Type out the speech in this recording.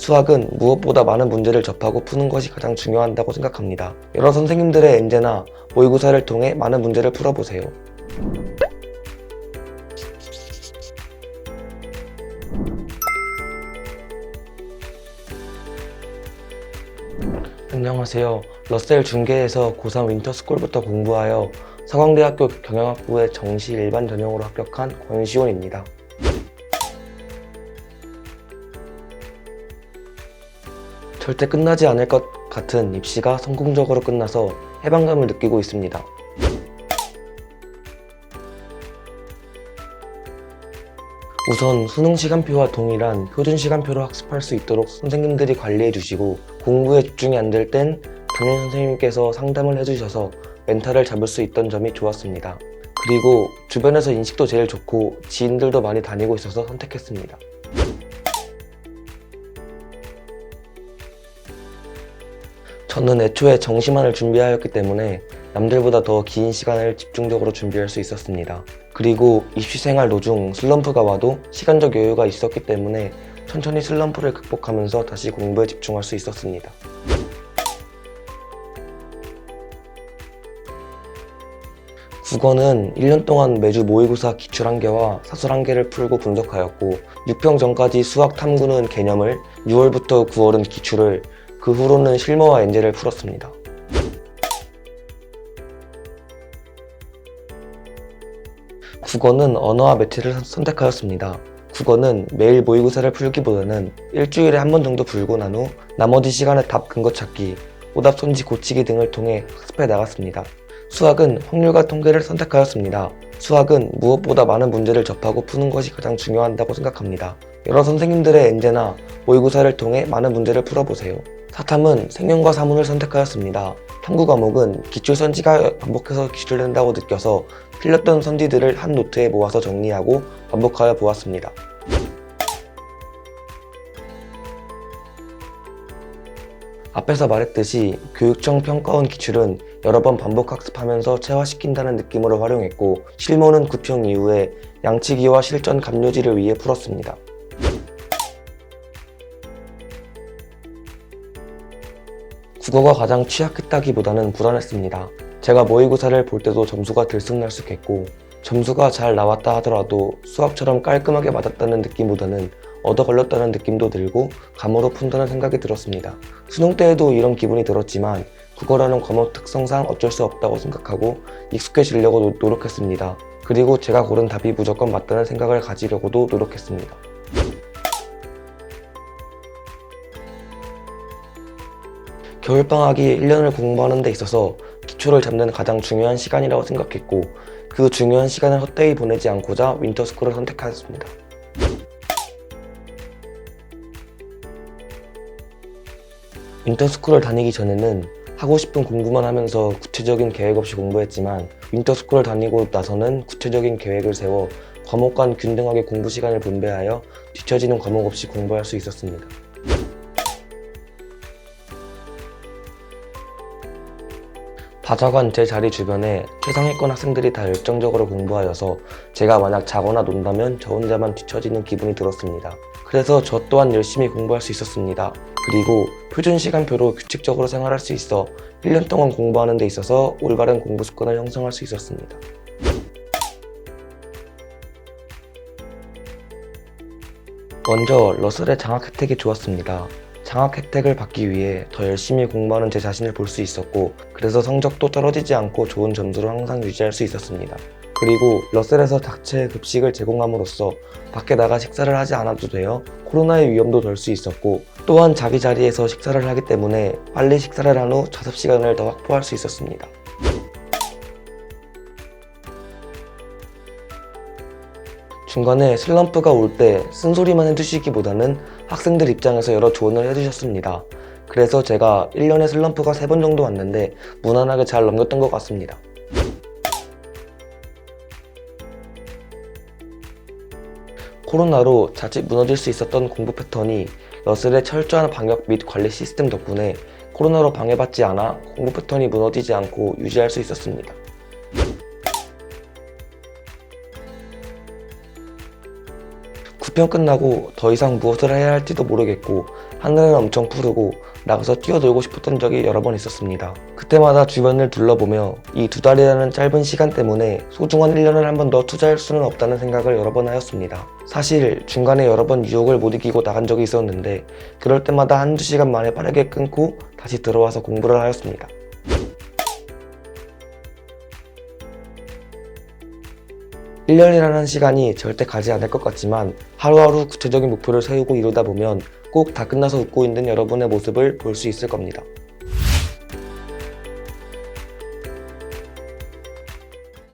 수학은 무엇보다 많은 문제를 접하고 푸는 것이 가장 중요하다고 생각합니다. 여러 선생님들의 엔제나 모의고사를 통해 많은 문제를 풀어보세요. 안녕하세요. 러셀 중계에서 고3 윈터스쿨부터 공부하여 서강대학교 경영학부에 정시 일반 전형으로 합격한 권시온입니다. 절대 끝나지 않을 것 같은 입시가 성공적으로 끝나서 해방감을 느끼고 있습니다. 우선 수능 시간표와 동일한 표준 시간표로 학습할 수 있도록 선생님들이 관리해 주시고, 공부에 집중이 안 될 땐 담임 선생님께서 상담을 해주셔서 멘탈을 잡을 수 있던 점이 좋았습니다. 그리고 주변에서 인식도 제일 좋고 지인들도 많이 다니고 있어서 선택했습니다. 저는 애초에 정시만을 준비하였기 때문에 남들보다 더 긴 시간을 집중적으로 준비할 수 있었습니다. 그리고 입시생활 도중 슬럼프가 와도 시간적 여유가 있었기 때문에 천천히 슬럼프를 극복하면서 다시 공부에 집중할 수 있었습니다. 국어는 1년 동안 매주 모의고사 기출 1개와 사설 1개를 풀고 분석하였고, 6평 전까지 수학 탐구는 개념을, 6월부터 9월은 기출을, 그 후로는 실무와 엔제를 풀었습니다. 국어는 언어와 매체를 선택하였습니다. 국어는 매일 모의고사를 풀기보다는 일주일에 한 번 정도 풀고 난 후 나머지 시간에 답 근거 찾기, 오답 손지 고치기 등을 통해 학습해 나갔습니다. 수학은 확률과 통계를 선택하였습니다. 수학은 무엇보다 많은 문제를 접하고 푸는 것이 가장 중요하다고 생각합니다. 여러 선생님들의 엔제나 모의고사를 통해 많은 문제를 풀어보세요. 사탐은 생명과 사문을 선택하였습니다. 탐구 과목은 기출 선지가 반복해서 기출된다고 느껴서 틀렸던 선지들을 한 노트에 모아서 정리하고 반복하여 보았습니다. 앞에서 말했듯이 교육청 평가원 기출은 여러 번 반복 학습하면서 체화시킨다는 느낌으로 활용했고, 실무는 9평 이후에 양치기와 실전 감요지를 위해 풀었습니다. 국어가 가장 취약했다기보다는 불안했습니다. 제가 모의고사를 볼 때도 점수가 들쑥날쑥했고, 점수가 잘 나왔다 하더라도 수학처럼 깔끔하게 맞았다는 느낌보다는 얻어 걸렸다는 느낌도 들고 감으로 푼다는 생각이 들었습니다. 수능 때에도 이런 기분이 들었지만 국어라는 과목 특성상 어쩔 수 없다고 생각하고 익숙해지려고 노력했습니다. 그리고 제가 고른 답이 무조건 맞다는 생각을 가지려고도 노력했습니다. 겨울방학이 1년을 공부하는 데 있어서 기초를 잡는 가장 중요한 시간이라고 생각했고, 그 중요한 시간을 헛되이 보내지 않고자 윈터스쿨을 선택하였습니다. 윈터스쿨을 다니기 전에는 하고 싶은 공부만 하면서 구체적인 계획 없이 공부했지만, 윈터스쿨을 다니고 나서는 구체적인 계획을 세워 과목 간 균등하게 공부 시간을 분배하여 뒤처지는 과목 없이 공부할 수 있었습니다. 바자관 제 자리 주변에 최상위권 학생들이 다 열정적으로 공부하여서 제가 만약 자거나 논다면 저 혼자만 뒤처지는 기분이 들었습니다. 그래서 저 또한 열심히 공부할 수 있었습니다. 그리고 표준 시간표로 규칙적으로 생활할 수 있어 1년 동안 공부하는 데 있어서 올바른 공부 습관을 형성할 수 있었습니다. 먼저 러셀의 장학 혜택이 좋았습니다. 장학 혜택을 받기 위해 더 열심히 공부하는 제 자신을 볼 수 있었고, 그래서 성적도 떨어지지 않고 좋은 점수를 항상 유지할 수 있었습니다. 그리고 러셀에서 자체 급식을 제공함으로써 밖에 나가 식사를 하지 않아도 되어 코로나의 위험도 덜 수 있었고, 또한 자기 자리에서 식사를 하기 때문에 빨리 식사를 한 후 자습 시간을 더 확보할 수 있었습니다. 중간에 슬럼프가 올 때 쓴소리만 해주시기보다는 학생들 입장에서 여러 조언을 해주셨습니다. 그래서 제가 1년에 슬럼프가 3번 정도 왔는데 무난하게 잘 넘겼던 것 같습니다. 코로나로 자칫 무너질 수 있었던 공부 패턴이 러셀의 철저한 방역 및 관리 시스템 덕분에 코로나로 방해받지 않아 공부 패턴이 무너지지 않고 유지할 수 있었습니다. 9편 끝나고 더 이상 무엇을 해야 할지도 모르겠고 하늘은 엄청 푸르고 나가서 뛰어놀고 싶었던 적이 여러 번 있었습니다. 그때마다 주변을 둘러보며 이 2달이라는 짧은 시간 때문에 소중한 1년을 한 번 더 투자할 수는 없다는 생각을 여러 번 하였습니다. 사실 중간에 여러 번 유혹을 못 이기고 나간 적이 있었는데 그럴 때마다 한두 시간 만에 빠르게 끊고 다시 들어와서 공부를 하였습니다. 1년이라는 시간이 절대 가지 않을 것 같지만 하루하루 구체적인 목표를 세우고 이루다 보면 꼭 다 끝나서 웃고 있는 여러분의 모습을 볼 수 있을 겁니다.